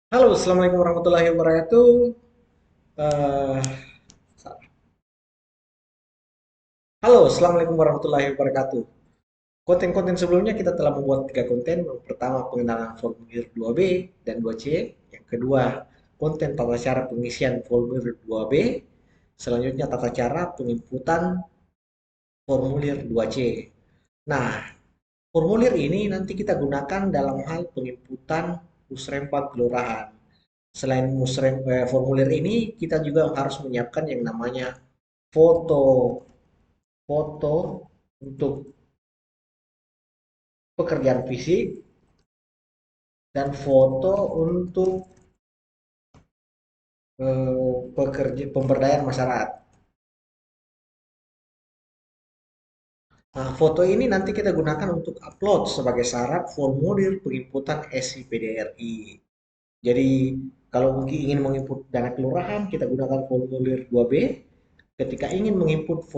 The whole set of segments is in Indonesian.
Halo, Assalamualaikum warahmatullahi wabarakatuh. Eh, Halo, Assalamualaikum warahmatullahi wabarakatuh. Konten-konten sebelumnya kita telah membuat tiga konten. Yang pertama, pengenalan formulir 2B dan 2C. Yang kedua, konten tata cara pengisian formulir 2B. Selanjutnya, tata cara penginputan formulir 2C. Nah, formulir ini nanti kita gunakan dalam hal penginputan musrembang kelurahan. Selain formulir ini, kita juga harus menyiapkan yang namanya foto foto untuk pekerjaan fisik dan foto untuk pekerja pemberdayaan masyarakat. Nah, foto ini nanti kita gunakan untuk upload sebagai syarat formulir penginputan SIPDRI. Jadi kalau mungkin ingin menginput dana kelurahan, kita gunakan formulir 2B. Ketika ingin menginput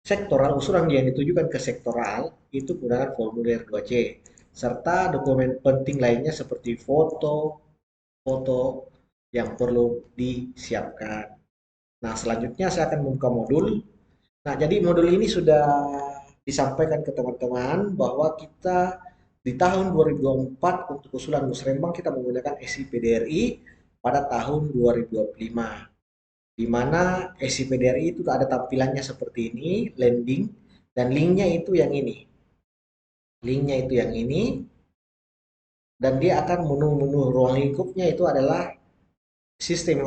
sektoral, usulan yang ditujukan ke sektoral, itu gunakan formulir 2C. Serta dokumen penting lainnya seperti foto yang perlu disiapkan. Nah, selanjutnya saya akan membuka modul. Nah, jadi modul ini sudah disampaikan ke teman-teman bahwa kita di tahun 2024 untuk usulan Musrembang kita menggunakan SIPDRI pada tahun 2025. Di mana SIPDRI itu ada tampilannya seperti ini, landing, dan linknya itu yang ini. Linknya itu yang ini, dan dia akan menu-menu ruang lingkupnya itu adalah sistem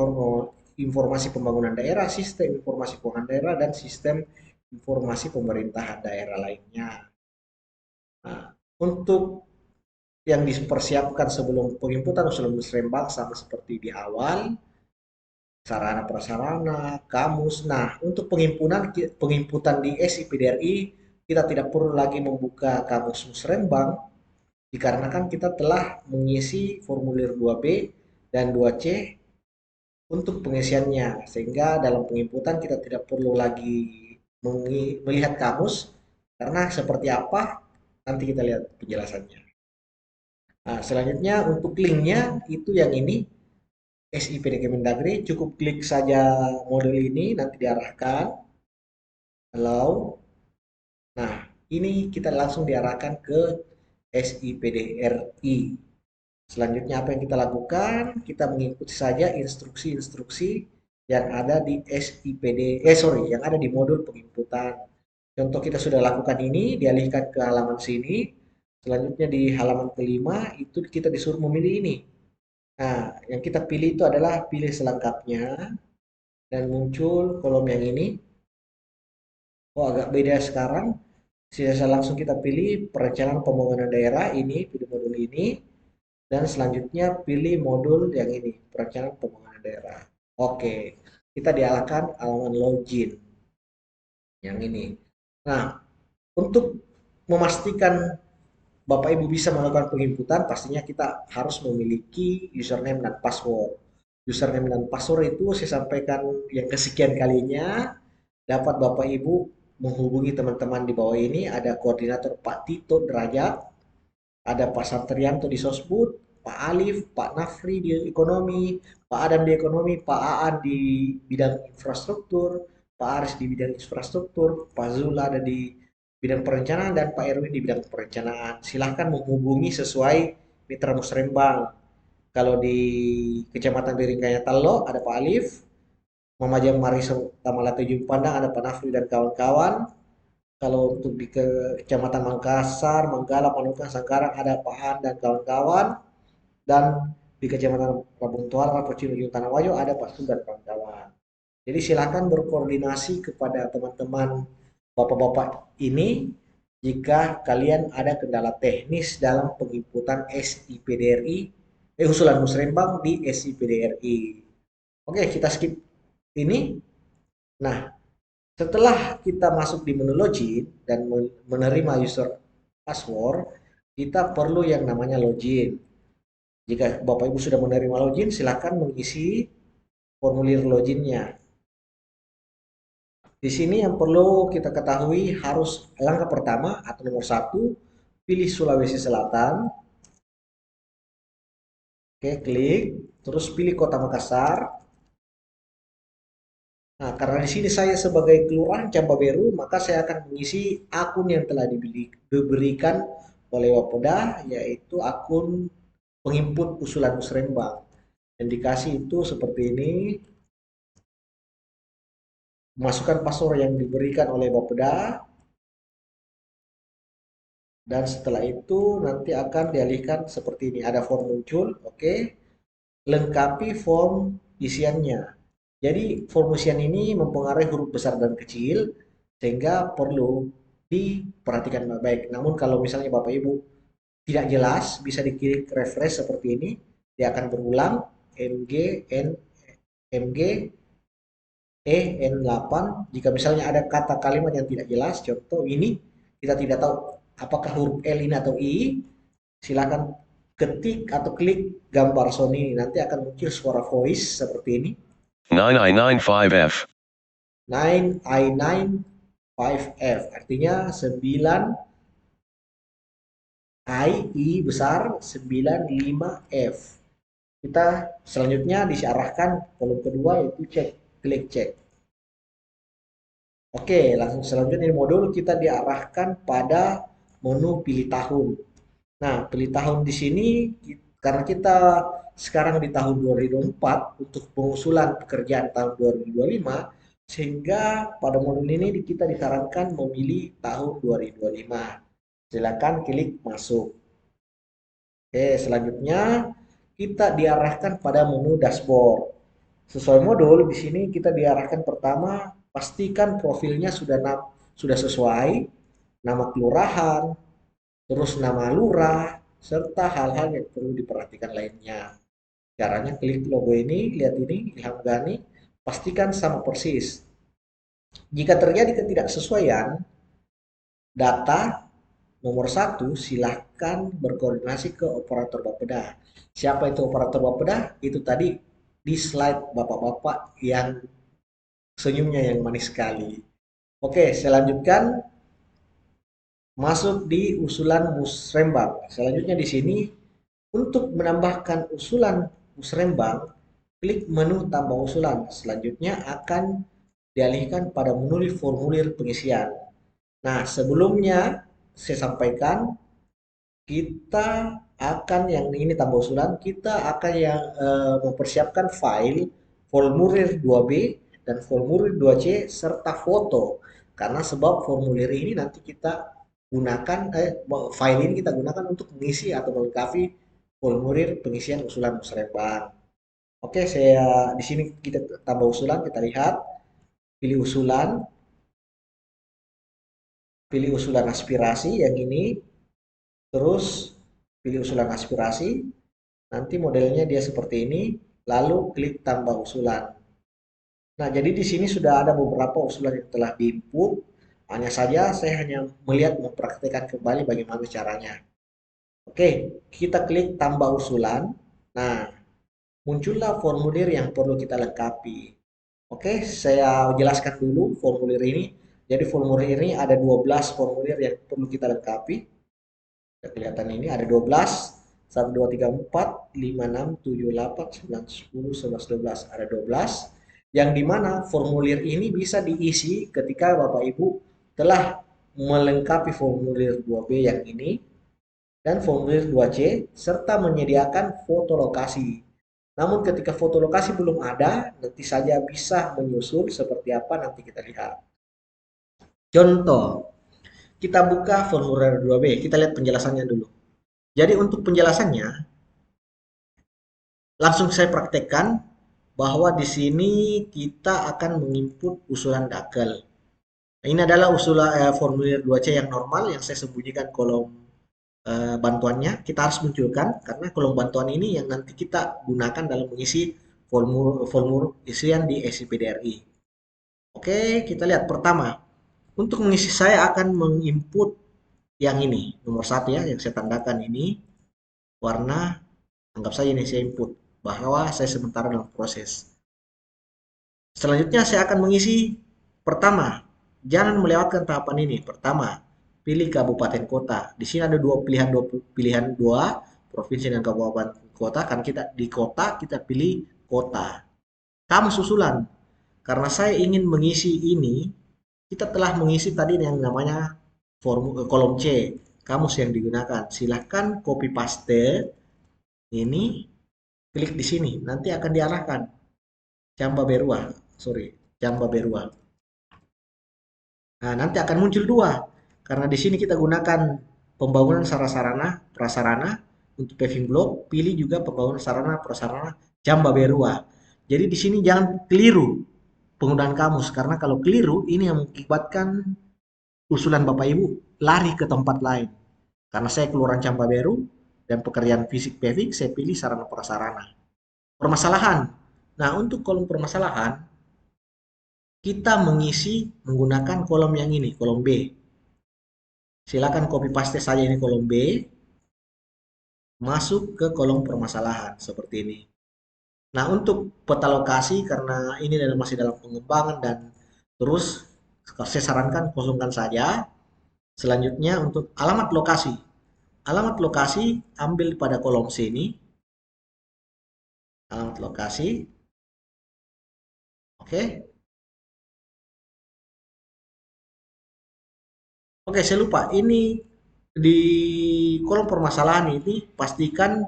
informasi pembangunan daerah, sistem informasi keuangan daerah, dan sistem informasi pemerintahan daerah lainnya. Nah, untuk yang dipersiapkan sebelum penginputan usulan musrembang sama seperti di awal, sarana prasarana, kamus. Nah, untuk pengimputan di SIPDRI, kita tidak perlu lagi membuka kamus musrembang dikarenakan kita telah mengisi formulir 2B dan 2C untuk pengisiannya, sehingga dalam penginputan kita tidak perlu lagi melihat kamus, karena seperti apa nanti kita lihat penjelasannya. Nah, selanjutnya untuk linknya itu yang ini, SIPD Kemendagri, cukup klik saja modul ini, nanti diarahkan, allow. Nah, ini kita langsung diarahkan ke SIPDRI. Selanjutnya apa yang kita lakukan? Kita mengikuti saja instruksi-instruksi yang ada di yang ada di modul penginputan. Contoh kita sudah lakukan ini, dialihkan ke halaman sini. Selanjutnya di halaman kelima itu kita disuruh memilih ini. Nah, yang kita pilih itu adalah pilih selengkapnya dan muncul kolom yang ini. Oh, agak beda sekarang. Sisa langsung kita pilih perencanaan pembangunan daerah ini, pilih modul ini. Dan selanjutnya pilih modul yang ini, perencanaan pembangunan daerah. Oke, kita dialihkan halaman login yang ini. Nah, untuk memastikan Bapak Ibu bisa melakukan penginputan, pastinya kita harus memiliki username dan password. Username dan password itu saya sampaikan yang kesekian kalinya, dapat Bapak Ibu menghubungi teman-teman di bawah ini, ada koordinator Pak Tito Derajat, ada Pak Satrianto di Sosbud, Pak Alif, Pak Nafri di ekonomi, Pak Adam di ekonomi, Pak Aan di bidang infrastruktur, Pak Aris di bidang infrastruktur, Pak Zul ada di bidang perencanaan, dan Pak Erwin di bidang perencanaan. Silahkan menghubungi sesuai mitra musrembang. Kalau di Kecamatan Biringkaya Talo ada Pak Alif, Mamajang Mariso Tamala Tujung Pandang ada Pak Nafri dan kawan-kawan. Kalau untuk di Kecamatan Mangkasar, Manggala, Panukan, Sangkarang ada Pak Han dan kawan-kawan. Dan di Kecamatan Kampung Tuara, Rapocino, Ujung Tanahwayo ada Pak Sun dan kawan-kawan. Jadi silakan berkoordinasi kepada teman-teman bapak-bapak ini jika kalian ada kendala teknis dalam penginputan SIPDRI, usulan musrembang di SIPDRI. Oke, kita skip ini. Nah, setelah kita masuk di menu login dan menerima user password, kita perlu yang namanya login. Jika Bapak Ibu sudah menerima login, silakan mengisi formulir loginnya. Di sini yang perlu kita ketahui harus langkah pertama atau nomor satu, pilih Sulawesi Selatan. Oke, klik, terus pilih Kota Makassar. Nah, karena di sini saya sebagai Kelurahan Cambaberu, maka saya akan mengisi akun yang telah diberikan oleh Wapeda, yaitu akun penginput usulan musrembang. Yang dikasih itu seperti ini, masukkan password yang diberikan oleh Bapeda, dan setelah itu nanti akan dialihkan seperti ini. Ada form muncul, oke. Lengkapi form isiannya. Jadi form isian ini mempengaruhi huruf besar dan kecil, sehingga perlu diperhatikan baik-baik. Namun kalau misalnya Bapak Ibu tidak jelas, bisa diklik refresh seperti ini. Dia akan berulang MG, N, MG, N8. Jika misalnya ada kata kalimat yang tidak jelas, contoh ini, kita tidak tahu apakah huruf L ini atau I, silakan ketik atau klik gambar Sony, nanti akan muncul suara voice seperti ini. 9i95F. 9i95F artinya 9 I besar 95F. Kita selanjutnya diarahkan kolom kedua yaitu cek, klik cek. Oke, langsung selanjutnya di modul kita diarahkan pada menu pilih tahun. Nah, pilih tahun di sini karena kita sekarang di tahun 2024 untuk pengusulan pekerjaan tahun 2025, sehingga pada modul ini kita disarankan memilih tahun 2025. Silakan klik masuk. Oke, selanjutnya kita diarahkan pada menu dashboard. Sesuai modul di sini kita diarahkan pertama, pastikan profilnya sudah sesuai, nama kelurahan, terus nama lurah, serta hal-hal yang perlu diperhatikan lainnya. Caranya klik logo ini, lihat ini, Ilham Ghani, pastikan sama persis. Jika terjadi ketidaksesuaian data, nomor satu, silahkan berkoordinasi ke operator Bapeda. Siapa itu operator Bapeda? Itu tadi di slide bapak-bapak yang senyumnya yang manis sekali. Oke, saya lanjutkan. Masuk di usulan musrembang. Selanjutnya di sini untuk menambahkan usulan musrembang, klik menu tambah usulan. Selanjutnya akan dialihkan pada menu formulir pengisian. Nah, sebelumnya saya sampaikan kita akan yang ini tambah usulan, kita akan yang mempersiapkan file formulir 2B dan formulir 2C serta foto. Karena sebab formulir ini nanti kita gunakan file ini kita gunakan untuk mengisi atau melengkapi formulir pengisian usulan musrembang. Oke, saya di sini kita tambah usulan, kita lihat pilih usulan aspirasi yang ini, terus pilih usulan aspirasi, nanti modelnya dia seperti ini, lalu klik tambah usulan. Nah, jadi di sini sudah ada beberapa usulan yang telah diinput, hanya saja saya hanya melihat mempraktikkan kembali bagaimana caranya. Oke, kita klik tambah usulan. Nah, muncullah formulir yang perlu kita lengkapi. Oke, saya jelaskan dulu formulir ini. Jadi formulir ini ada 12 formulir yang perlu kita lengkapi. Kelihatan ini ada 12. 1, 2, 3, 4, 5, 6, 7, 8, 9, 10, 11, 12. Ada 12. Yang dimana formulir ini bisa diisi ketika Bapak Ibu telah melengkapi formulir 2B yang ini dan formulir 2C serta menyediakan foto lokasi. Namun ketika foto lokasi belum ada, nanti saja bisa menyusul seperti apa nanti kita lihat. Contoh, kita buka formulir 2B, kita lihat penjelasannya dulu. Jadi untuk penjelasannya, langsung saya praktekkan bahwa di sini kita akan menginput usulan dakel. Nah, ini adalah usulan formulir 2C yang normal yang saya sembunyikan kolom bantuannya. Kita harus munculkan karena kolom bantuan ini yang nanti kita gunakan dalam mengisi formulir isian di SIPDRI. Oke, kita lihat pertama. Untuk mengisi saya akan menginput yang ini, nomor 1 ya, yang saya tandakan ini warna, anggap saja ini saya input bahwa saya sementara dalam proses. Selanjutnya saya akan mengisi pertama, jangan melewatkan tahapan ini. Pertama, pilih kabupaten kota. Di sini ada dua pilihan provinsi dan kabupaten kota, kan kita di kota kita pilih kota. Kamu susulan. Karena saya ingin mengisi ini, kita telah mengisi tadi yang namanya kolom C, kamus yang digunakan. Silahkan copy paste ini, klik di sini, nanti akan diarahkan. Camba Berua, sorry, Camba Berua. Nah, nanti akan muncul dua, karena di sini kita gunakan pembangunan sarana prasarana untuk paving block, pilih juga pembangunan sarana prasarana Camba Berua. Jadi di sini jangan keliru penggunaan kamus, karena kalau keliru ini yang mengakibatkan usulan Bapak Ibu lari ke tempat lain. Karena saya Kelurahan Cambaberu dan pekerjaan fisik paving, saya pilih sarana prasarana. Permasalahan. Nah, untuk kolom permasalahan, kita mengisi menggunakan kolom yang ini, kolom B. Silakan copy paste saja ini kolom B, masuk ke kolom permasalahan seperti ini. Nah, untuk peta lokasi karena ini masih dalam pengembangan dan terus saya sarankan kosongkan saja. Selanjutnya untuk alamat lokasi. Alamat lokasi ambil pada kolom C ini. Alamat lokasi. Oke. Oke, saya lupa. Ini di kolom permasalahan ini pastikan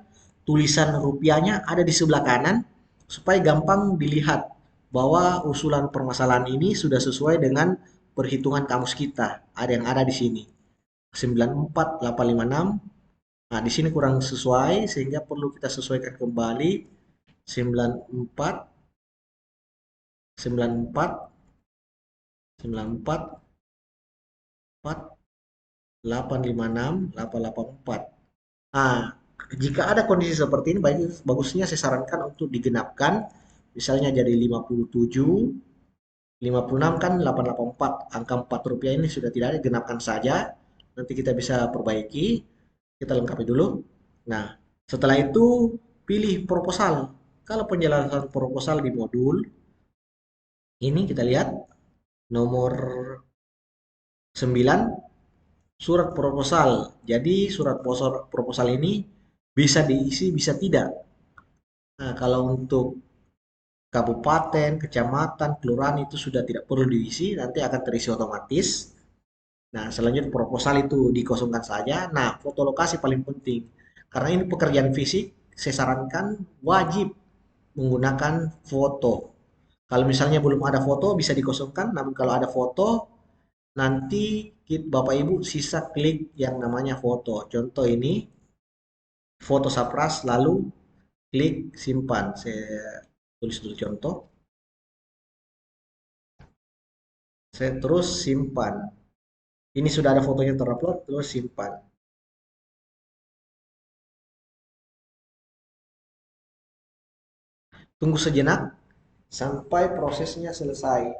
tulisan rupiahnya ada di sebelah kanan supaya gampang dilihat bahwa usulan permasalahan ini sudah sesuai dengan perhitungan kamus kita. Ada yang ada di sini. 94856. Nah, di sini kurang sesuai sehingga perlu kita sesuaikan kembali 94 94 94 4 856 884. Nah, jika ada kondisi seperti ini, bagusnya saya sarankan untuk digenapkan, misalnya jadi 57, 56 kan 884, angka 4 rupiah ini sudah tidak ada, genapkan saja, nanti kita bisa perbaiki, kita lengkapi dulu. Nah, setelah itu pilih proposal. Kalau penjelasan proposal di modul, ini kita lihat nomor 9, surat proposal. Jadi surat proposal ini bisa diisi, bisa tidak. Nah, kalau untuk kabupaten, kecamatan, kelurahan itu sudah tidak perlu diisi, nanti akan terisi otomatis. Nah, selanjutnya proposal itu dikosongkan saja. Nah, foto lokasi paling penting. Karena ini pekerjaan fisik, saya sarankan wajib menggunakan foto. Kalau misalnya belum ada foto, bisa dikosongkan. Namun kalau ada foto, nanti Bapak Ibu sisa klik yang namanya foto. Contoh ini, foto Sapras, lalu klik simpan. Saya tulis dulu contoh. Saya terus simpan. Ini sudah ada fotonya terupload, terus simpan. Tunggu sejenak sampai prosesnya selesai.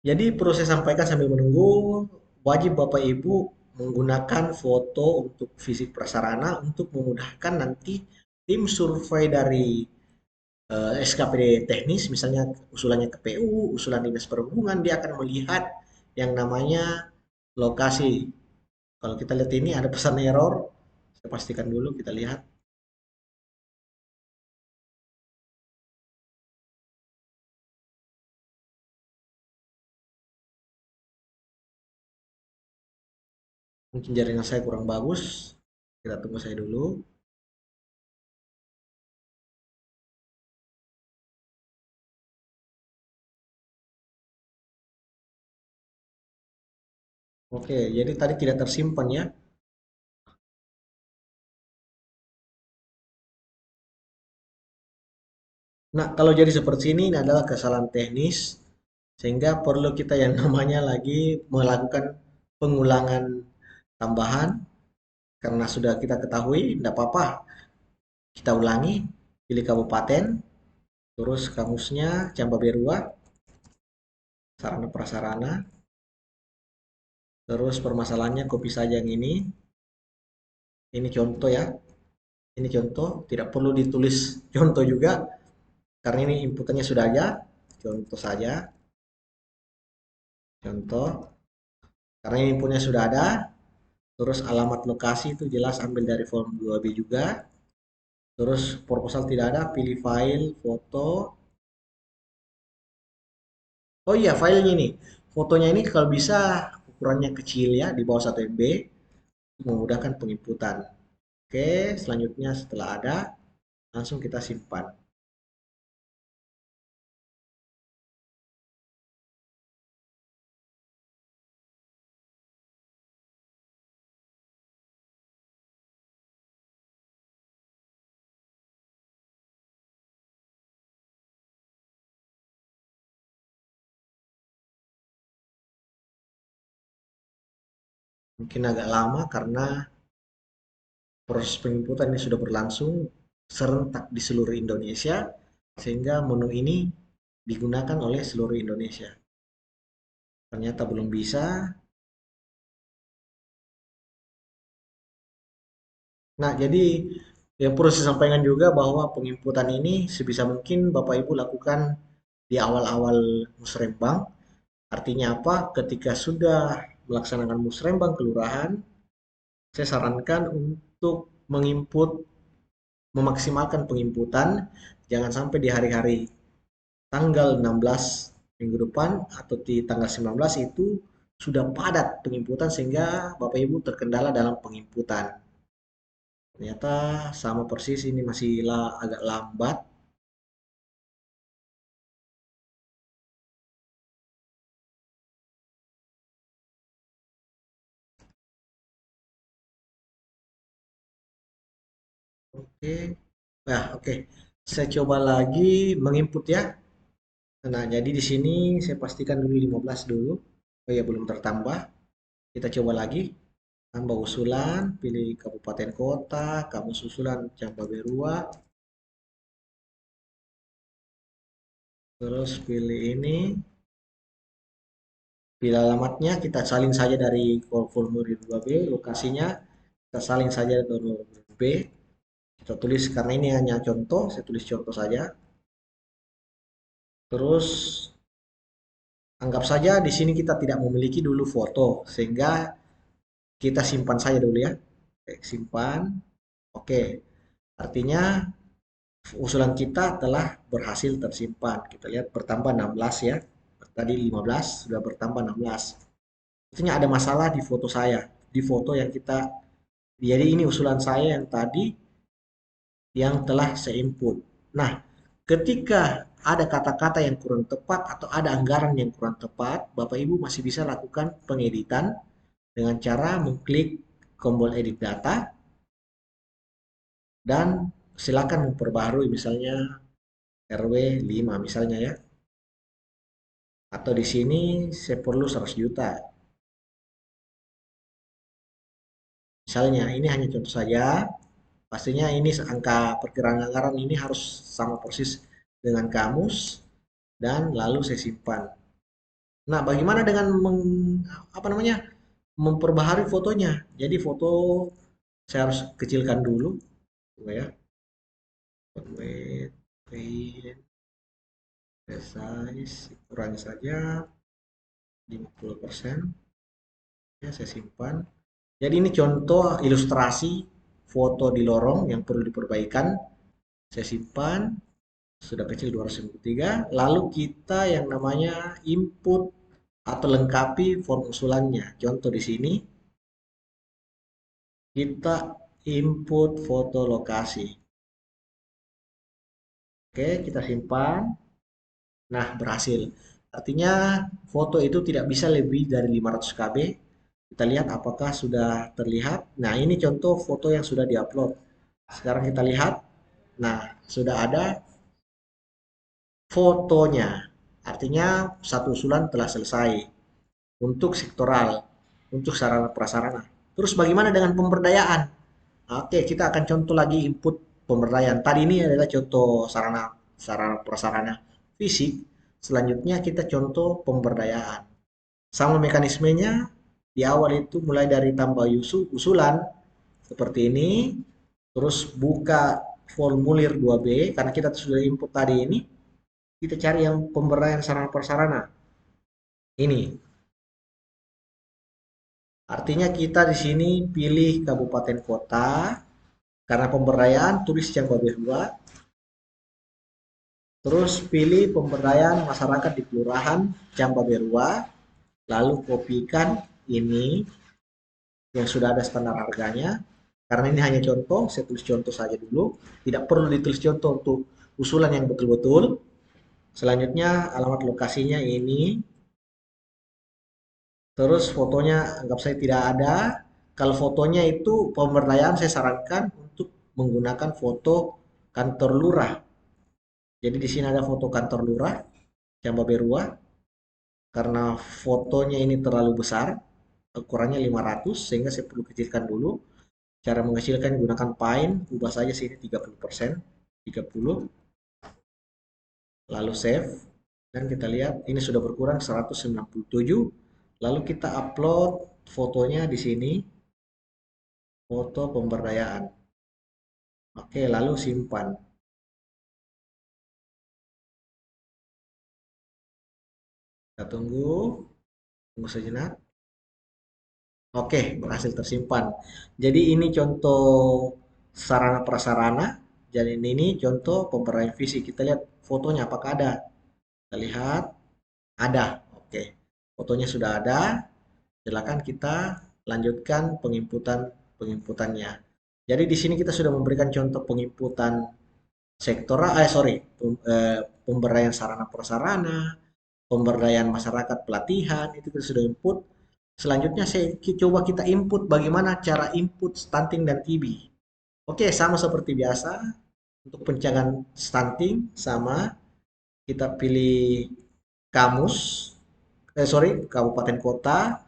Jadi proses sampaikan sambil menunggu, wajib Bapak Ibu menggunakan foto untuk fisik prasarana untuk memudahkan nanti tim survei dari SKPD teknis, misalnya usulannya ke PU, usulan Dinas Perhubungan, dia akan melihat yang namanya lokasi. Kalau kita lihat ini ada pesan error, saya pastikan dulu kita lihat. Mungkin jaringan saya kurang bagus. Kita tunggu saya dulu. Oke, jadi tadi tidak tersimpan ya. Nah, kalau jadi seperti ini adalah kesalahan teknis, sehingga perlu kita yang namanya lagi melakukan pengulangan tambahan, karena sudah kita ketahui, tidak apa-apa. Kita ulangi, pilih kabupaten, terus kamusnya Camba Berua, sarana prasarana, terus permasalahannya copy saja yang ini contoh ya, ini contoh, tidak perlu ditulis contoh juga, karena ini inputannya sudah ada, contoh saja, contoh. Karena infonya sudah ada, terus alamat lokasi itu jelas ambil dari form 2B juga. Terus proposal tidak ada, pilih file, foto. Oh iya, filenya ini. Fotonya ini kalau bisa ukurannya kecil ya, di bawah 1 MB, memudahkan penginputan. Oke, selanjutnya setelah ada, langsung kita simpan. Mungkin agak lama karena proses penginputan ini sudah berlangsung serentak di seluruh Indonesia, sehingga menu ini digunakan oleh seluruh Indonesia. Ternyata belum bisa. Nah, jadi yang perlu saya sampaikan juga bahwa penginputan ini sebisa mungkin Bapak Ibu lakukan di awal-awal musrembang. Artinya apa? Ketika sudah melaksanakan musrembang kelurahan, saya sarankan untuk menginput, memaksimalkan penginputan, jangan sampai di hari-hari tanggal 16 minggu depan atau di tanggal 19 itu sudah padat penginputan sehingga Bapak Ibu terkendala dalam penginputan. Ternyata sama persis ini masih agak lambat. Oke. Nah, oke. Saya coba lagi menginput ya. Nah, jadi di sini saya pastikan dulu 15 dulu. Oh ya, belum tertambah. Kita coba lagi. Tambah usulan, pilih kabupaten kota, kamu susulan Canggaberua, terus pilih ini, pilih alamatnya, kita salin saja dari formulir 2B, lokasinya, kita salin saja dari 2B, kita tulis, karena ini hanya contoh, saya tulis contoh saja, terus anggap saja di sini kita tidak memiliki dulu foto, sehingga kita simpan saja dulu ya. Oke, simpan, oke, artinya usulan kita telah berhasil tersimpan. Kita lihat bertambah 16 ya. Tadi 15 sudah bertambah 16. Artinya ada masalah di foto saya. Di foto yang kita, jadi ini usulan saya yang tadi yang telah saya input. Nah, ketika ada kata-kata yang kurang tepat atau ada anggaran yang kurang tepat, Bapak Ibu masih bisa lakukan pengeditan dengan cara mengklik tombol edit data dan silakan memperbarui misalnya RW 5 misalnya ya. Atau di sini saya perlu 100 juta. Misalnya, ini hanya contoh saja. Pastinya ini angka perkiraan anggaran ini harus sama persis dengan kamus dan lalu saya simpan. Nah, bagaimana dengan apa namanya? Memperbaharui fotonya. Jadi foto saya harus kecilkan dulu, coba ya. Weight, weight, size, kurangi saja 50%. Ya, saya simpan. Jadi ini contoh ilustrasi foto di lorong yang perlu diperbaikan. Saya simpan, sudah kecil 253. Lalu kita yang namanya input atau lengkapi form usulannya. Contoh di sini, kita input foto lokasi. Oke, kita simpan. Nah, berhasil. Artinya foto itu tidak bisa lebih dari 500 KB. Kita lihat apakah sudah terlihat. Nah, ini contoh foto yang sudah diupload. Sekarang kita lihat. Nah, sudah ada fotonya. Artinya satu usulan telah selesai untuk sektoral, untuk sarana prasarana. Terus bagaimana dengan pemberdayaan? Oke, kita akan contoh lagi input pemberdayaan. Tadi ini adalah contoh sarana sarana prasarana fisik. Selanjutnya kita contoh pemberdayaan. Sama mekanismenya di awal itu mulai dari tambah usulan seperti ini, terus buka formulir 2B karena kita sudah input tadi ini, kita cari yang pemberdayaan sarana prasarana. Ini Artinya kita di sini pilih kabupaten kota, karena pemberdayaan tulis Jambi Berua, terus pilih pemberdayaan masyarakat di Kelurahan Jambi Berua, lalu kopikan ini yang sudah ada standar harganya. Karena ini hanya contoh, saya tulis contoh saja dulu. Tidak perlu ditulis contoh untuk usulan yang betul-betul. Selanjutnya alamat lokasinya ini, terus fotonya anggap saya tidak ada. Kalau fotonya itu pemberdayaan saya sarankan untuk menggunakan foto kantor lurah. Jadi di sini ada foto kantor lurah Jambi Berua, karena fotonya ini terlalu besar, ukurannya 500 sehingga saya perlu kecilkan dulu. Cara mengecilkan gunakan Paint, ubah saja sini 30%, 30, lalu save. Dan kita lihat ini sudah berkurang 197. Lalu kita upload fotonya di sini, foto pemberdayaan. Oke, lalu simpan. Kita tunggu sejenak. Oke, berhasil tersimpan. Jadi ini contoh sarana prasarana. Jadi ini contoh pemberdayaan fisik. Kita lihat fotonya apakah ada. Kita lihat ada. Oke, fotonya sudah ada. Silakan kita lanjutkan penginputannya. Jadi di sini kita sudah memberikan contoh penginputan sektoral, pemberdayaan sarana prasarana, pemberdayaan masyarakat pelatihan, itu kita sudah input. Selanjutnya coba kita input bagaimana cara input stunting dan TB. Oke, sama seperti biasa untuk pencegahan stunting sama kita pilih kamus, kabupaten kota.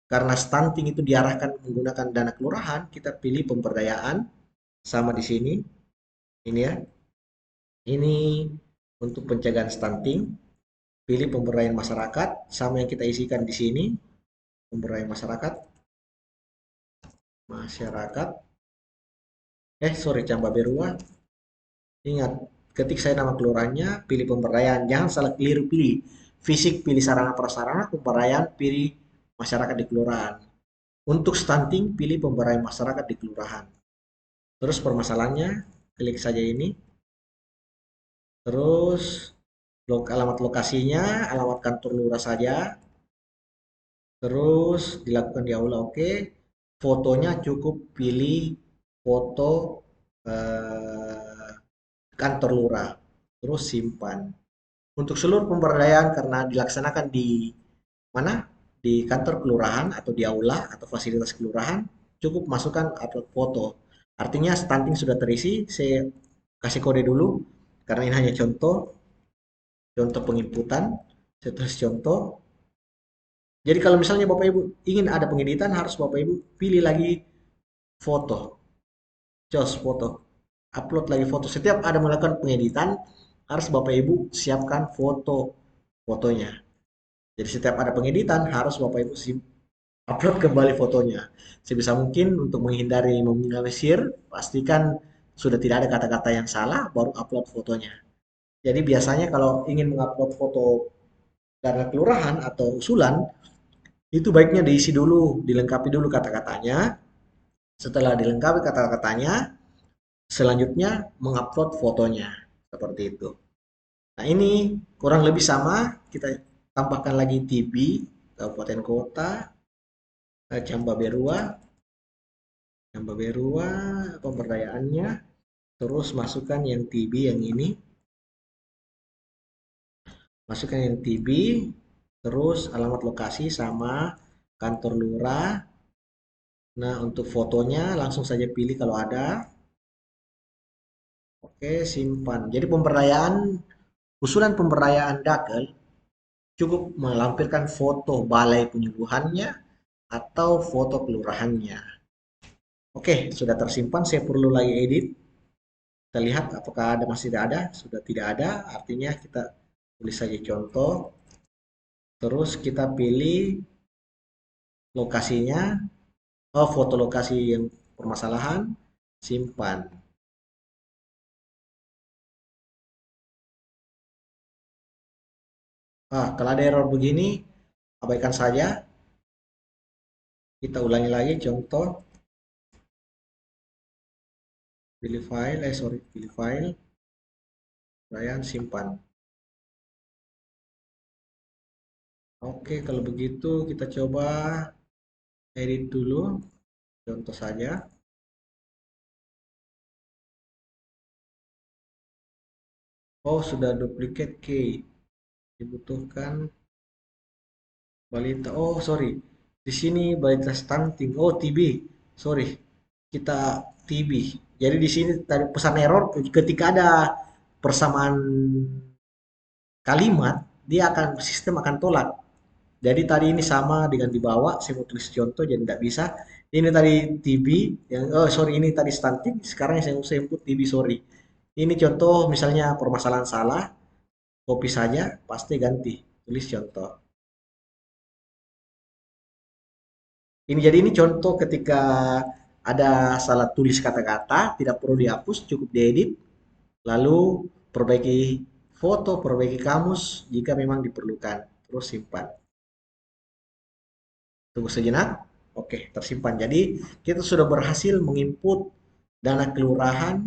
Karena stunting itu diarahkan menggunakan dana kelurahan, kita pilih pemberdayaan sama di sini. Ini ya. Ini untuk pencegahan stunting, pilih pemberdayaan masyarakat sama yang kita isikan di sini, pemberdayaan masyarakat. Masyarakat. Camba Berua. Ingat, ketik saya nama kelurahannya, pilih pemberdayaan. Jangan salah keliru pilih. Fisik pilih sarana prasarana, pemberdayaan pilih masyarakat di kelurahan. Untuk stunting pilih pemberdayaan masyarakat di kelurahan. Terus permasalahannya, klik saja ini. Terus alamat lokasinya, alamat kantor lurah saja. Terus dilakukan di aula, oke. Fotonya cukup pilih foto eh, kantor lurah. Terus simpan. Untuk seluruh pemberdayaan karena dilaksanakan di mana? Di kantor kelurahan atau di aula atau fasilitas kelurahan, cukup masukkan upload foto. Artinya stunting sudah terisi, saya kasih kode dulu karena ini hanya contoh, contoh penginputan. Saya tulis contoh. Jadi kalau misalnya Bapak Ibu ingin ada pengeditan, harus Bapak Ibu pilih lagi foto, jos foto, upload lagi foto. Setiap ada melakukan pengeditan, harus Bapak Ibu siapkan fotonya. Jadi setiap ada pengeditan, harus Bapak Ibu upload kembali fotonya. Sebisa mungkin untuk menghindari meminimalisir, pastikan sudah tidak ada kata-kata yang salah, baru upload fotonya. Jadi biasanya kalau ingin mengupload foto dana kelurahan atau usulan, itu baiknya diisi dulu, dilengkapi dulu kata-katanya. Setelah dilengkapi kata-katanya, selanjutnya mengupload fotonya. Seperti itu. Nah ini kurang lebih sama, kita tambahkan lagi TB, kabupaten kota, Camba Berua, pemberdayaannya, terus masukkan yang TB yang ini, masukkan yang TB, terus alamat lokasi sama kantor lurah. Nah, untuk fotonya langsung saja pilih kalau ada. Oke, simpan. Jadi usulan pemberdayaan Dakel cukup melampirkan foto balai penyuluhannya atau foto kelurahannya. Oke, sudah tersimpan. Saya perlu lagi edit. Kita lihat apakah ada, masih tidak ada. Sudah tidak ada, artinya kita tulis saja contoh. Terus kita pilih lokasinya. Foto lokasi yang permasalahan. Simpan. Kalau ada error begini, abaikan saja. Kita ulangi lagi contoh, pilih file, kemudian simpan. Oke, kalau begitu kita coba edit dulu, contoh saja. Oh, sudah duplicate key. Dibutuhkan balita. Oh, sorry. Di sini balita stunting. Oh, TB. Sorry. Kita TB. Jadi di sini tadi pesan error ketika ada persamaan kalimat, dia akan sistem akan tolak. Jadi tadi ini sama dengan di bawah, saya mau tulis contoh jadi tidak bisa. Ini tadi TB, yang oh sorry ini tadi stunting, sekarang yang saya input TB sorry. Ini contoh misalnya permasalahan salah, copy saja, pasti ganti, tulis contoh. Ini jadi ini contoh ketika ada salah tulis kata-kata, tidak perlu dihapus, cukup diedit, lalu perbaiki foto, perbaiki kamus jika memang diperlukan, terus simpan. Tunggu sejenak. Oke, tersimpan. Jadi kita sudah berhasil menginput dana kelurahan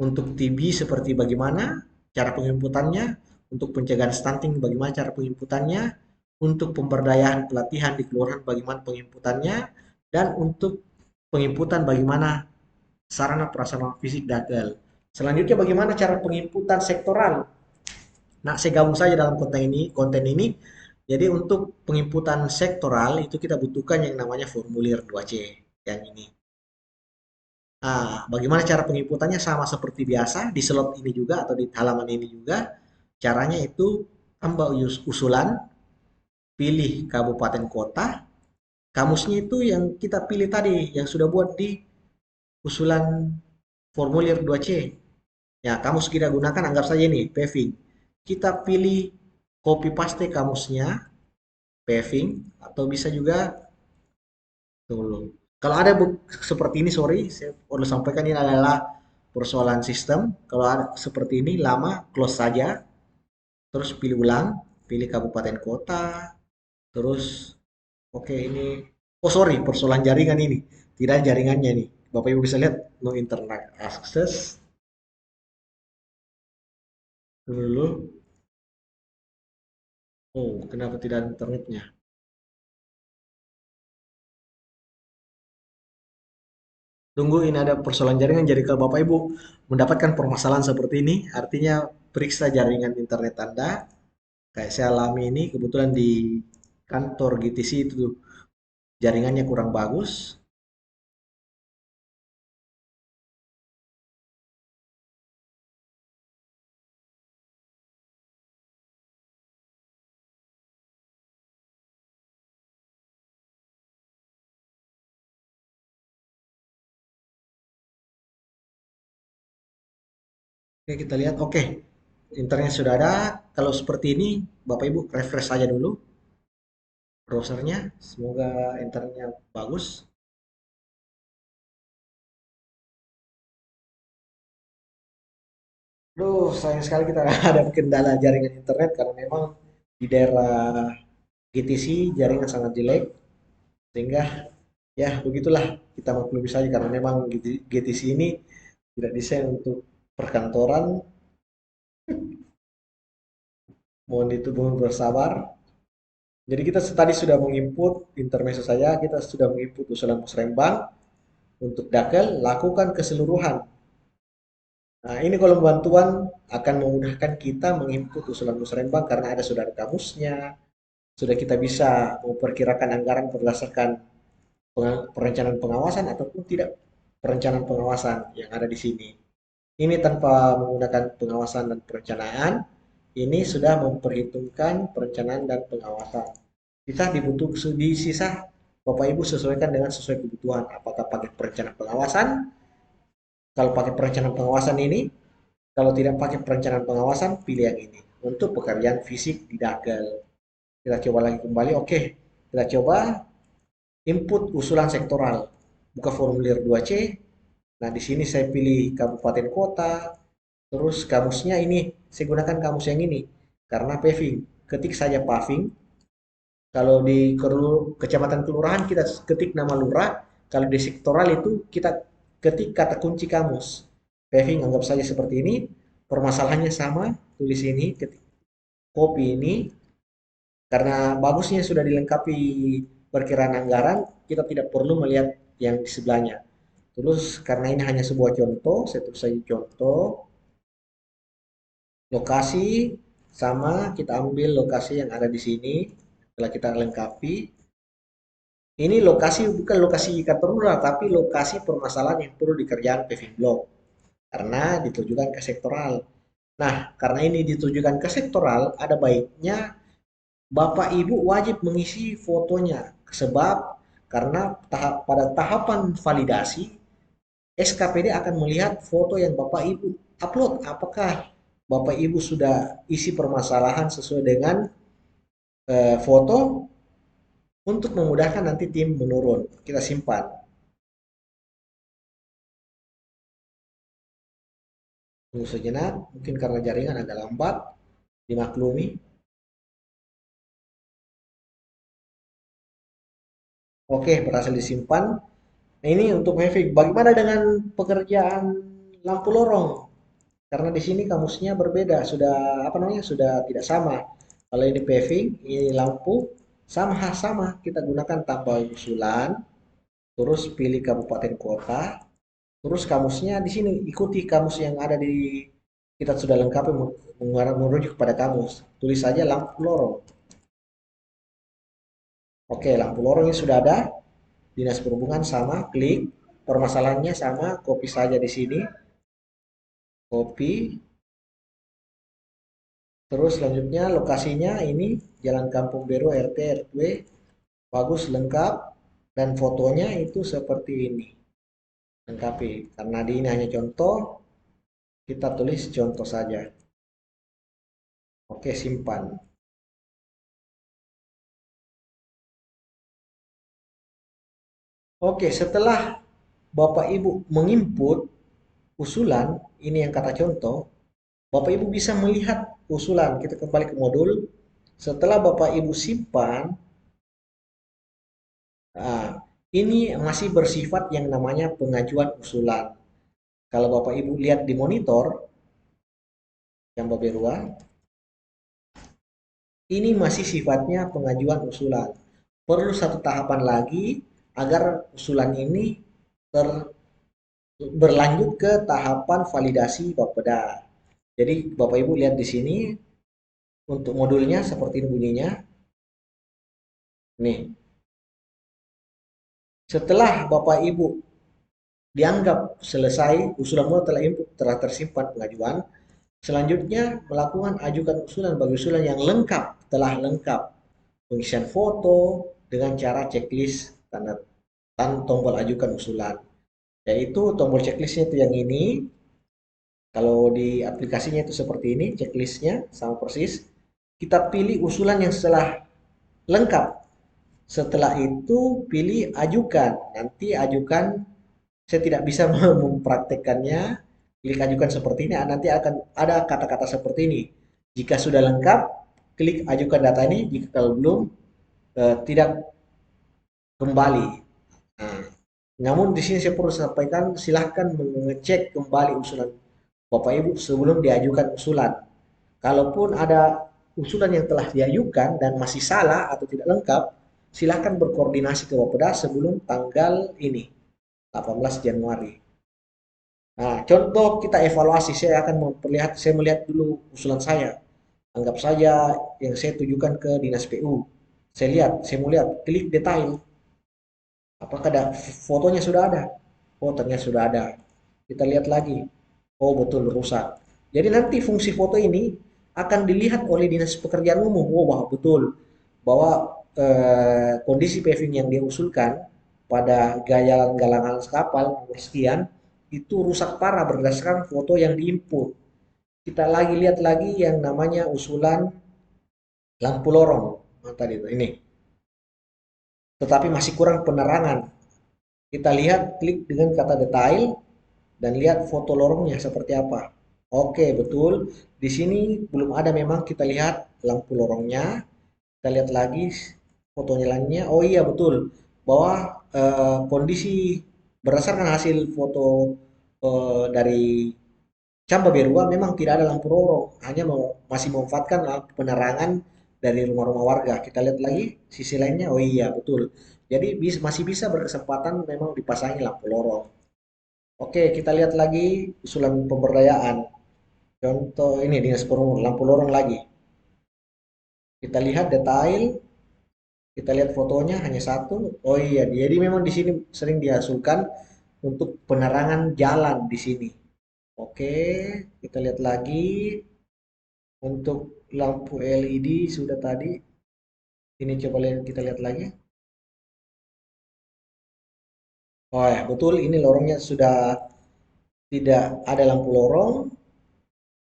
untuk TB seperti bagaimana cara penginputannya, untuk pencegahan stunting bagaimana cara penginputannya, untuk pemberdayaan pelatihan di kelurahan bagaimana penginputannya, dan untuk penginputan bagaimana sarana prasarana fisik dagal. Selanjutnya bagaimana cara penginputan sektoral. Nah, saya gabung saja dalam konten ini. Jadi untuk penginputan sektoral itu kita butuhkan yang namanya formulir 2C yang ini. Nah, bagaimana cara penginputannya sama seperti biasa di slot ini juga atau di halaman ini juga. Caranya itu tambah usulan, pilih kabupaten kota, kamusnya itu yang kita pilih tadi yang sudah buat di usulan formulir 2C. Ya, kamus kita gunakan anggap saja ini paving. Kita pilih copy paste kamusnya, paving, atau bisa juga tunggu. Kalau ada seperti ini, sorry, saya perlu sampaikan ini adalah persoalan sistem. Kalau ada seperti ini, lama, close saja. Terus pilih ulang, pilih kabupaten kota. Terus, oke ini, oh sorry, persoalan jaringan ini. Tidak ada jaringannya nih. Bapak Ibu bisa lihat, no internet access. Tunggu dulu. Oh, kenapa tidak ada internetnya? Tunggu, ini ada persoalan jaringan. Jadi kalau Bapak Ibu mendapatkan permasalahan seperti ini, artinya periksa jaringan internet Anda. Kayak saya alami ini, kebetulan di kantor GTC itu tuh, jaringannya kurang bagus. Oke, kita lihat. Oke, internet sudah ada. Kalau seperti ini, Bapak Ibu refresh saja dulu browsernya. Semoga internetnya bagus. Duh, sayang sekali kita ada kendala jaringan internet karena memang di daerah GTC jaringan sangat jelek. Sehingga ya begitulah kita maklumi saja karena memang GTC ini tidak desain untuk perkantoran. Mohon mohon bersabar. Jadi kita tadi sudah menginput intermezzo saya, kita sudah menginput usulan musrembang untuk dakel, lakukan keseluruhan. Nah, ini kolom bantuan akan memudahkan kita menginput usulan musrembang karena ada sudah ada kamusnya, sudah kita bisa memperkirakan anggaran berdasarkan perencanaan pengawasan ataupun tidak perencanaan pengawasan yang ada di sini. Ini tanpa menggunakan pengawasan dan perencanaan, ini sudah memperhitungkan perencanaan dan pengawasan. Kita dibutuhkan di sisa Bapak Ibu sesuaikan dengan sesuai kebutuhan. Apakah pakai perencanaan pengawasan? Kalau pakai perencanaan pengawasan ini, kalau tidak pakai perencanaan pengawasan, pilih yang ini. Untuk pekerjaan fisik di Dagel. Kita coba lagi kembali. Oke, kita coba input usulan sektoral. Buka formulir 2C. Nah, di sini saya pilih kabupaten kota. Terus kamusnya ini, saya gunakan kamus yang ini. Karena paving. Ketik saja paving. Kalau di kecamatan kelurahan kita ketik nama lurah, kalau di sektoral itu kita ketik kata kunci kamus. Paving anggap saja seperti ini, permasalahannya sama, tulis ini, ketik copy ini, karena bagusnya sudah dilengkapi perkiraan anggaran, kita tidak perlu melihat yang di sebelahnya. Terus karena ini hanya sebuah contoh, saya tulis saja contoh, lokasi sama kita ambil lokasi yang ada di sini, setelah kita lengkapi. Ini lokasi bukan lokasi kantor lurah, tapi lokasi permasalahan yang perlu dikerjakan paving block. Karena ditujukan ke sektoral. Nah, karena ini ditujukan ke sektoral, ada baiknya Bapak Ibu wajib mengisi fotonya. Sebab karena pada tahapan validasi, SKPD akan melihat foto yang Bapak Ibu upload. Apakah Bapak Ibu sudah isi permasalahan sesuai dengan foto untuk memudahkan nanti tim menurun. Kita simpan. Tunggu sejenak, mungkin karena jaringan agak lambat, dimaklumi. Oke, berhasil disimpan. Nah, ini untuk Mavic. Bagaimana dengan pekerjaan lampu lorong? Karena di sini kamusnya berbeda, sudah apa namanya? Sudah tidak sama. Kalau ini paving, ini lampu, sama kita gunakan tambah usulan, terus pilih kabupaten kota, terus kamusnya di sini ikuti kamus yang ada di kita sudah lengkapi merujuk pada kamus. Tulis saja lampu lorong. Oke, lampu lorong ini sudah ada. Dinas Perhubungan sama, klik. Permasalahannya sama, copy saja di sini. Copy. Terus selanjutnya lokasinya ini Jalan Kampung Beru RT RW. Bagus lengkap dan fotonya itu seperti ini. Lengkapi. Karena ini hanya contoh, kita tulis contoh saja. Oke, simpan. Oke, setelah Bapak Ibu menginput usulan, ini yang kata contoh, Bapak Ibu bisa melihat usulan. Kita kembali ke modul. Setelah Bapak Ibu simpan, nah, ini masih bersifat yang namanya pengajuan usulan. Kalau Bapak Ibu lihat di monitor, yang berubah, ini masih sifatnya pengajuan usulan. Perlu satu tahapan lagi agar usulan ini berlanjut ke tahapan validasi Bapeda. Jadi Bapak Ibu lihat di sini untuk modulnya seperti ini bunyinya. Nih, setelah Bapak Ibu dianggap selesai, usulan modul telah input, telah tersimpan pengajuan, selanjutnya melakukan ajukan usulan bagi usulan yang lengkap, telah lengkap. Pengisian foto dengan cara checklist tanda tombol ajukan usulan. Yaitu tombol checklistnya itu yang ini. Kalau di aplikasinya itu seperti ini, checklistnya sama persis. Kita pilih usulan yang setelah lengkap. Setelah itu pilih ajukan. Nanti ajukan, saya tidak bisa mempraktekkannya. Klik ajukan seperti ini, nanti akan ada kata-kata seperti ini. Jika sudah lengkap, klik ajukan data ini. Jika kalau belum, tidak kembali. Nah, namun di sini saya perlu sampaikan, silahkan mengecek kembali usulan Bapak Ibu sebelum diajukan usulan. Kalaupun ada usulan yang telah diajukan dan masih salah atau tidak lengkap, silahkan berkoordinasi ke Bapeda sebelum tanggal ini, 18 Januari. Nah, contoh kita evaluasi, saya melihat dulu usulan saya. Anggap saja yang saya tujukan ke Dinas PU. Saya mau lihat, klik detail. Apakah ada fotonya sudah ada? Oh, ternyata sudah ada. Kita lihat lagi. Oh, betul rusak. Jadi nanti fungsi foto ini akan dilihat oleh Dinas Pekerjaan Umum. Oh, wah, betul bahwa kondisi paving yang dia usulkan pada galangan kapal nomor sekian itu rusak parah berdasarkan foto yang diinput. Kita lagi lihat lagi yang namanya usulan lampu lorong. Nah, tadi itu ini. Tetapi masih kurang penerangan. Kita lihat, klik dengan kata detail dan lihat foto lorongnya seperti apa. Oke, betul. Di sini belum ada memang kita lihat lampu lorongnya. Kita lihat lagi. fotonya lainnya. Oh iya betul, bahwa kondisi berdasarkan hasil foto dari Camba Berua memang tidak ada lampu lorong, hanya masih memanfaatkan lampu penerangan dari rumah-rumah warga. Kita lihat lagi sisi lainnya. Oh iya betul. Jadi masih bisa berkesempatan memang dipasangi lampu lorong. Oke, kita lihat lagi usulan pemberdayaan. Contoh ini dinas perhubungan, lampu lorong lagi. Kita lihat detail, kita lihat fotonya hanya satu. Oh iya, jadi memang di sini sering dihasilkan untuk penerangan jalan di sini. Oke, kita lihat lagi untuk lampu LED sudah tadi. Ini coba kita lihat lagi. Oh ya, betul ini lorongnya sudah tidak ada lampu lorong.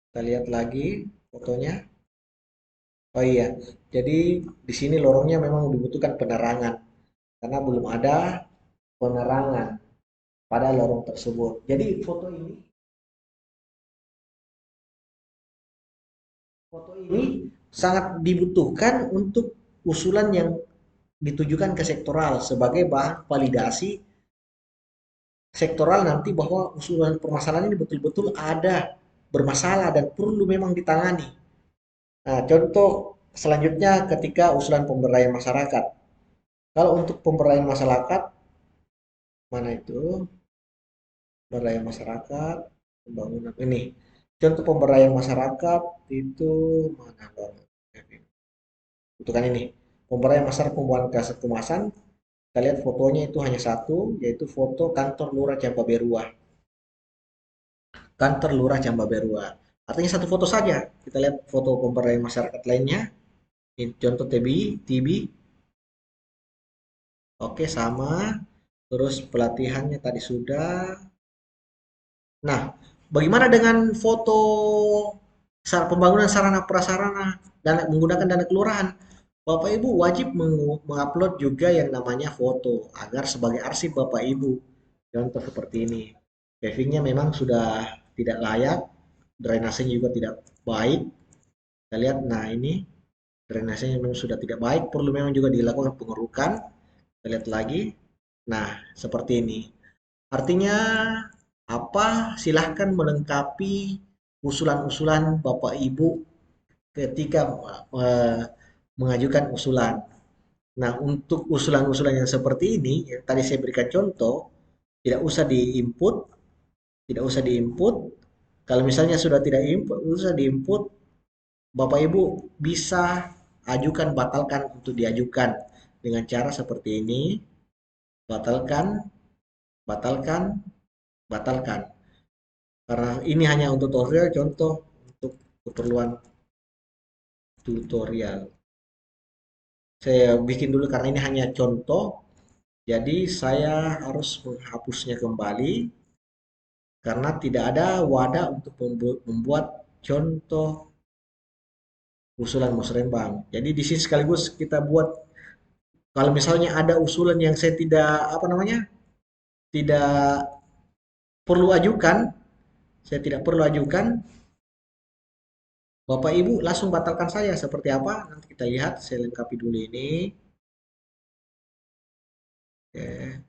Kita lihat lagi fotonya. Oh iya, jadi di sini lorongnya memang dibutuhkan penerangan karena belum ada penerangan pada lorong tersebut. Jadi foto ini sangat dibutuhkan untuk usulan yang ditujukan ke sektoral sebagai bahan validasi sektoral nanti bahwa usulan permasalahan ini betul-betul ada bermasalah dan perlu memang ditangani. Nah, contoh selanjutnya ketika usulan pemberdayaan masyarakat. Kalau untuk pemberdayaan masyarakat, mana itu? Pemberdayaan masyarakat, pembangunan ini. Contoh pemberdayaan masyarakat itu mana dong? Itu kan ini. Pemberdayaan masyarakat pembuatan kaset kemasan. Kita lihat fotonya itu hanya satu, yaitu foto kantor Lurah Jampa Berua. Kantor Lurah Jampa Berua. Artinya satu foto saja. Kita lihat foto pemberdayaan masyarakat lainnya. Ini contoh TB. Oke, sama. Terus pelatihannya tadi sudah. Nah, bagaimana dengan foto pembangunan sarana prasarana dan menggunakan dana kelurahan? Bapak Ibu wajib mengupload juga yang namanya foto agar sebagai arsip Bapak Ibu. Contoh seperti ini. Pavingnya memang sudah tidak layak, drainasenya juga tidak baik. Kita lihat, nah ini drainasenya memang sudah tidak baik, perlu memang juga dilakukan pengerukan. Kita lihat lagi. Nah, seperti ini. Artinya apa? Silahkan melengkapi usulan-usulan Bapak Ibu ketika eh, mengajukan usulan. Nah, untuk usulan-usulan yang seperti ini, yang tadi saya berikan contoh, tidak usah diinput, tidak usah diinput. Kalau misalnya sudah tidak input, usah diinput, Bapak Ibu bisa ajukan batalkan untuk diajukan dengan cara seperti ini, batalkan, batalkan, batalkan. Karena ini hanya untuk tutorial, contoh untuk keperluan tutorial. Saya bikin dulu karena ini hanya contoh, jadi saya harus menghapusnya kembali karena tidak ada wadah untuk membuat contoh usulan musrembang. Jadi di sini sekaligus kita buat kalau misalnya ada usulan yang saya tidak apa namanya tidak perlu ajukan, saya tidak perlu ajukan, Bapak Ibu langsung batalkan saya seperti apa? Nanti kita lihat, saya lengkapi dulu ini. Oke,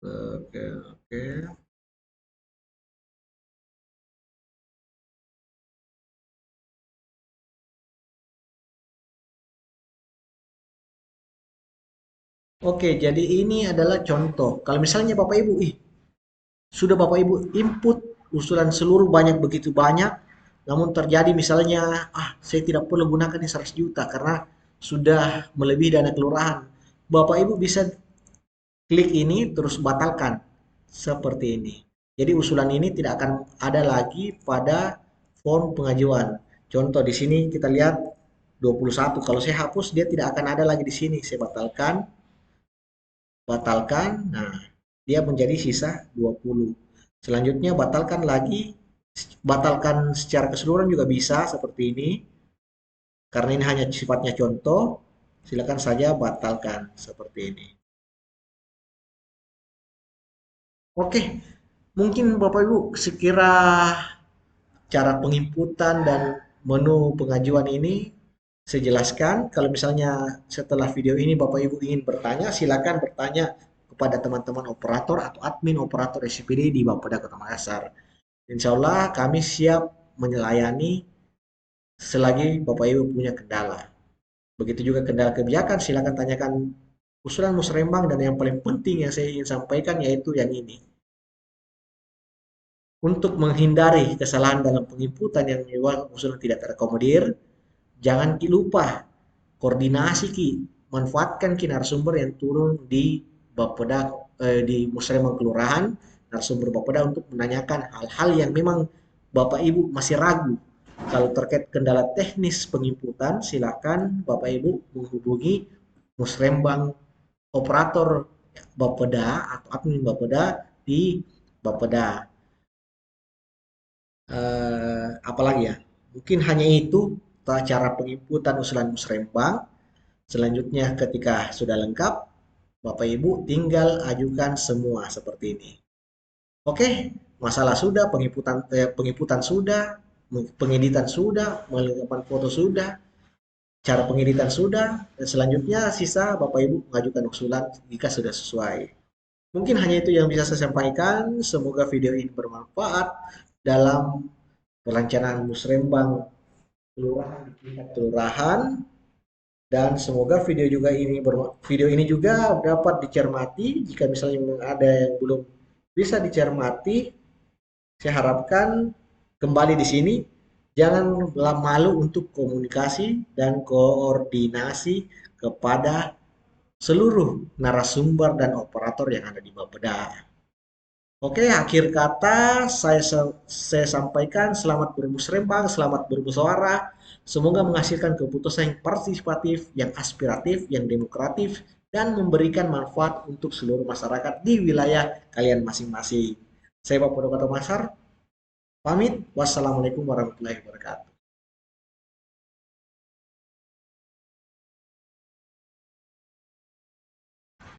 oke, oke. Oke, jadi ini adalah contoh. Kalau misalnya Bapak Ibu, sudah Bapak Ibu input usulan seluruh banyak begitu banyak, namun terjadi misalnya, saya tidak perlu gunakan ini 100 juta karena sudah melebihi dana kelurahan. Bapak Ibu bisa klik ini terus batalkan seperti ini. Jadi usulan ini tidak akan ada lagi pada form pengajuan. Contoh di sini kita lihat 21. Kalau saya hapus dia tidak akan ada lagi di sini. Saya batalkan, batalkan. Nah, dia menjadi sisa 20. Selanjutnya batalkan lagi, batalkan secara keseluruhan juga bisa seperti ini. Karena ini hanya sifatnya contoh, silakan saja batalkan seperti ini. Oke, mungkin Bapak Ibu sekira cara penginputan dan menu pengajuan ini Saya jelaskan, kalau misalnya setelah video ini Bapak Ibu ingin bertanya, silakan bertanya kepada teman-teman operator atau admin operator SCPD di Bapeda Kota Makassar. Insya Allah kami siap melayani selagi Bapak Ibu punya kendala. Begitu juga kendala kebijakan, silakan tanyakan usulan musrembang, dan yang paling penting yang saya ingin sampaikan yaitu yang ini. Untuk menghindari kesalahan dalam penginputan yang menyebabkan usulan tidak terakomodir, jangan lupa koordinasi ki, manfaatkan ki narasumber yang turun di Bapeda, di Musrembang Kelurahan, narasumber Bapeda untuk menanyakan hal-hal yang memang Bapak Ibu masih ragu. Kalau terkait kendala teknis penginputan, silakan Bapak Ibu menghubungi Musrembang operator Bapeda atau admin Bapeda di Bapeda. Apalagi ya? Mungkin hanya itu cara penginputan usulan musrembang. Selanjutnya ketika sudah lengkap, Bapak Ibu tinggal ajukan semua seperti ini. Oke, masalah sudah, penginputan sudah, pengeditan sudah, melengkapan foto sudah, cara pengeditan sudah, dan selanjutnya sisa Bapak Ibu mengajukan usulan jika sudah sesuai. Mungkin hanya itu yang bisa saya sampaikan. Semoga video ini bermanfaat dalam perencanaan musrembang kelurahan di tingkat kelurahan, dan semoga video ini juga dapat dicermati. Jika misalnya memang ada yang belum bisa dicermati, saya harapkan kembali di sini jangan malu untuk komunikasi dan koordinasi kepada seluruh narasumber dan operator yang ada di Bapeda. Oke, akhir kata saya sampaikan selamat bermusrembang, selamat bermusyawarah. Semoga menghasilkan keputusan yang partisipatif, yang aspiratif, yang demokratif, dan memberikan manfaat untuk seluruh masyarakat di wilayah kalian masing-masing. Saya Bapak Dr. Masar, pamit. Wassalamualaikum warahmatullahi wabarakatuh.